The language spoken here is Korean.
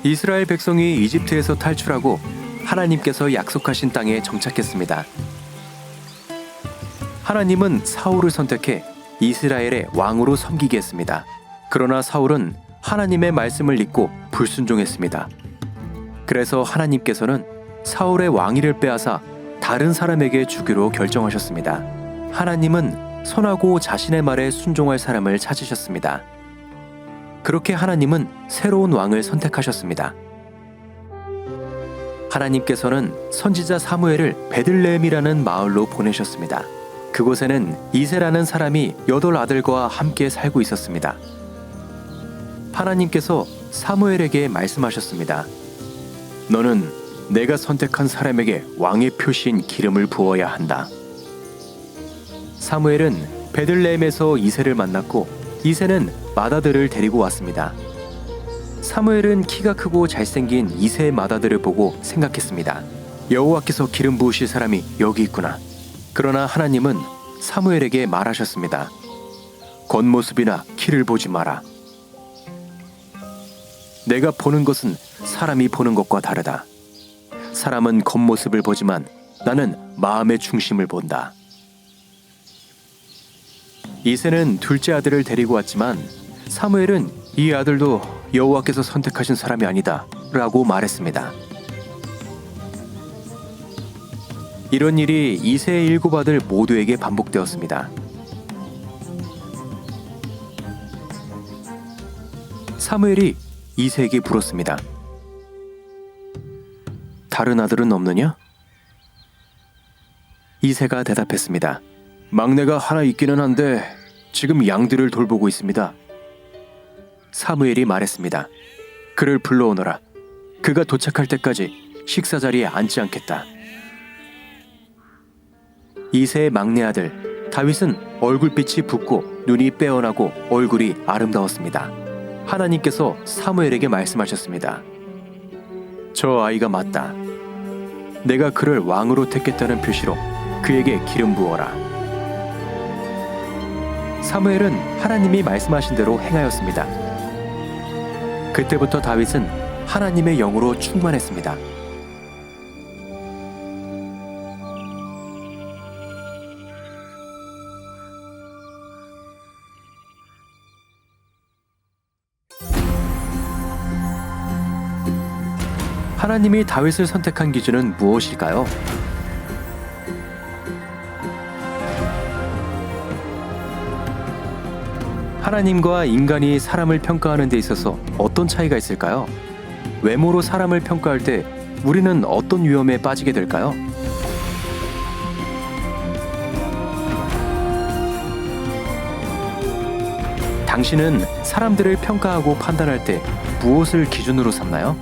이스라엘 백성이 이집트에서 탈출하고 하나님께서 약속하신 땅에 정착했습니다. 하나님은 사울을 선택해 이스라엘의 왕으로 섬기게 했습니다. 그러나 사울은 하나님의 말씀을 잊고 불순종했습니다. 그래서 하나님께서는 사울의 왕위를 빼앗아 다른 사람에게 주기로 결정하셨습니다. 하나님은 선하고 자신의 말에 순종할 사람을 찾으셨습니다. 그렇게 하나님은 새로운 왕을 선택하셨습니다. 하나님께서는 선지자 사무엘을 베들레헴이라는 마을로 보내셨습니다. 그곳에는 이새라는 사람이 8 아들과 함께 살고 있었습니다. 하나님께서 사무엘에게 말씀하셨습니다. 너는 내가 선택한 사람에게 왕의 표시인 기름을 부어야 한다. 사무엘은 베들레헴에서 이새를 만났고 이새는 맏아들을 데리고 왔습니다. 사무엘은 키가 크고 잘생긴 이새의 맏아들을 보고 생각했습니다. 여호와께서 기름 부으실 사람이 여기 있구나. 그러나 하나님은 사무엘에게 말하셨습니다. 겉모습이나 키를 보지 마라. 내가 보는 것은 사람이 보는 것과 다르다. 사람은 겉모습을 보지만 나는 마음의 중심을 본다. 이새는 둘째 아들을 데리고 왔지만 사무엘은 이 아들도 여호와께서 선택하신 사람이 아니다 라고 말했습니다. 이런 일이 이새의 7 아들 모두에게 반복되었습니다. 사무엘이 이새에게 물었습니다. 다른 아들은 없느냐? 이새가 대답했습니다. 막내가 하나 있기는 한데 지금 양들을 돌보고 있습니다. 사무엘이 말했습니다. 그를 불러오너라. 그가 도착할 때까지 식사 자리에 앉지 않겠다. 이새의 막내 아들 다윗은 얼굴빛이 붓고 눈이 빼어나고 얼굴이 아름다웠습니다. 하나님께서 사무엘에게 말씀하셨습니다. 저 아이가 맞다. 내가 그를 왕으로 택했다는 표시로 그에게 기름 부어라. 사무엘은 하나님이 말씀하신 대로 행하였습니다. 그때부터 다윗은 하나님의 영으로 충만했습니다. 하나님이 다윗을 선택한 기준은 무엇일까요? 하나님과 인간이 사람을 평가하는 데 있어서 어떤 차이가 있을까요? 외모로 사람을 평가할 때 우리는 어떤 위험에 빠지게 될까요? 당신은 사람들을 평가하고 판단할 때 무엇을 기준으로 삼나요?